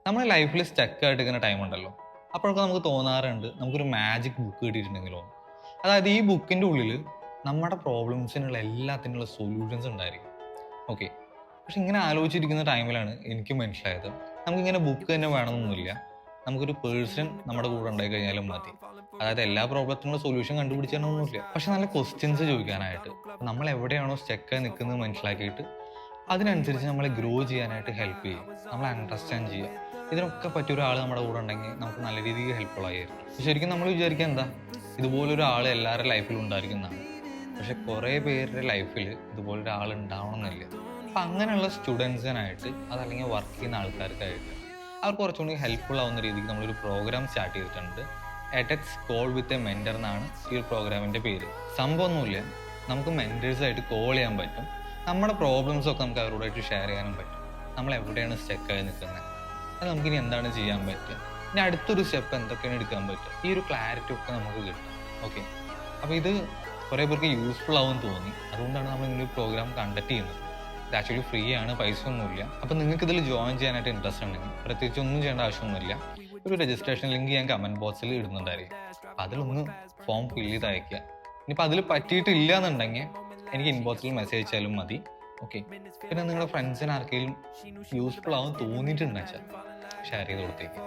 നമ്മുടെ ലൈഫിൽ സ്റ്റക്ക് ആയിട്ട് ഇങ്ങനെ ടൈം ഉണ്ടല്ലോ. അപ്പോഴൊക്കെ നമുക്ക് തോന്നാറുണ്ട് നമുക്കൊരു മാജിക് ബുക്ക് കിട്ടിയിട്ടുണ്ടെങ്കിലോ. അതായത് ഈ ബുക്കിൻ്റെ ഉള്ളിൽ നമ്മുടെ പ്രോബ്ലംസിനുള്ള എല്ലാത്തിനുള്ള സൊല്യൂഷൻസ് ഉണ്ടായിരിക്കും. ഓക്കെ. പക്ഷെ ഇങ്ങനെ ആലോചിച്ചിരിക്കുന്ന ടൈമിലാണ് എനിക്ക് മനസ്സിലായത് നമുക്കിങ്ങനെ ബുക്ക് തന്നെ വേണമെന്നൊന്നുമില്ല. നമുക്കൊരു പേഴ്സൺ നമ്മുടെ കൂടെ ഉണ്ടായി കഴിഞ്ഞാലും മതി. അതായത് എല്ലാ പ്രോബ്ലത്തിനുള്ള സൊല്യൂഷൻ കണ്ടുപിടിച്ചാലൊന്നുമില്ല. പക്ഷെ നല്ല ക്വസ്റ്റ്യൻസ് ചോദിക്കാനായിട്ട് നമ്മൾ എവിടെയാണോ സ്റ്റക്കായി നിൽക്കുന്നത് മനസ്സിലാക്കിയിട്ട് അതിനനുസരിച്ച് നമ്മളെ ഗ്രോ ചെയ്യാനായിട്ട് ഹെൽപ്പ് ചെയ്യും. നമ്മളെ അണ്ടർസ്റ്റാൻഡ് ചെയ്യുക. ഇതിനൊക്കെ പറ്റിയ ഒരാൾ നമ്മുടെ കൂടെ ഉണ്ടെങ്കിൽ നമുക്ക് നല്ല രീതിയിൽ ഹെൽപ്ഫുൾ ആയിരിക്കും. ശരിക്കും നമ്മൾ വിചാരിക്കുക എന്താ, ഇതുപോലൊരാൾ എല്ലാവരുടെ ലൈഫിലും ഉണ്ടായിരിക്കുന്നതാണ്. പക്ഷെ കുറേ പേരുടെ ലൈഫിൽ ഇതുപോലൊരാൾ ഉണ്ടാവണമെന്നില്ല. അപ്പം അങ്ങനെയുള്ള സ്റ്റുഡൻസിനായിട്ട് അതല്ലെങ്കിൽ വർക്ക് ചെയ്യുന്ന ആൾക്കാർക്കായിട്ട് അവർക്ക് കുറച്ചുകൂടി ഹെൽപ്ഫുൾ ആവുന്ന രീതിക്ക് നമ്മളൊരു പ്രോഗ്രാം സ്റ്റാർട്ട് ചെയ്തിട്ടുണ്ട്. EdX call with a mentor എന്നാണ് ഈ ഒരു പ്രോഗ്രാമിൻ്റെ പേര്. സംഭവമൊന്നുമില്ല, നമുക്ക് മെൻറ്റേഴ്സായിട്ട് കോൾ ചെയ്യാൻ പറ്റും. നമ്മുടെ പ്രോബ്ലംസ് ഒക്കെ നമുക്ക് അവരോടായിട്ട് ഷെയർ ചെയ്യാനും പറ്റും. നമ്മൾ എവിടെയാണ് സ്റ്റക്കായി നിൽക്കുന്നത്, അത് നമുക്കിനി എന്താണ് ചെയ്യാൻ പറ്റുക, ഇനി അടുത്തൊരു സ്റ്റെപ്പ് എന്തൊക്കെയാണ് എടുക്കാൻ പറ്റുക, ഈ ഒരു ക്ലാരിറ്റി ഒക്കെ നമുക്ക് കിട്ടും. ഓക്കെ. അപ്പോൾ ഇത് കുറേ പേർക്ക് യൂസ്ഫുൾ ആവും തോന്നി. അതുകൊണ്ടാണ് നമ്മൾ ഇങ്ങനെ ഒരു പ്രോഗ്രാം കണ്ടക്ട് ചെയ്യുന്നത്. ഇത് ആക്ച്വലി ഫ്രീ ആണ്, പൈസ ഒന്നുമില്ല. അപ്പോൾ നിങ്ങൾക്ക് ഇതിൽ ജോയിൻ ചെയ്യാനായിട്ട് ഇൻട്രസ്റ്റ് ഉണ്ടെങ്കിൽ പ്രത്യേകിച്ച് ഒന്നും ചെയ്യേണ്ട ആവശ്യമൊന്നുമില്ല. ഒരു രജിസ്ട്രേഷൻ ലിങ്ക് ഞാൻ കമൻറ്റ് ബോക്സിൽ ഇടുന്നുണ്ടായിരിക്കും. അപ്പോൾ അതിലൊന്ന് ഫോം ഫില്ല് ചെയ്ത് അയക്കുക. ഇനിയിപ്പോൾ അതിൽ പറ്റിയിട്ടില്ല എന്നുണ്ടെങ്കിൽ എനിക്ക് ഇൻബോക്സിൽ മെസ്സേജ് അയച്ചാലും മതി. ഓക്കെ. പിന്നെ നിങ്ങളുടെ ഫ്രണ്ട്സിന് ആർക്കെങ്കിലും യൂസ്ഫുൾ ആവും തോന്നിയിട്ടുണ്ടെന്ന് വെച്ചാൽ ഷെയർ ചെയ്ത് കൊടുത്തേക്ക്.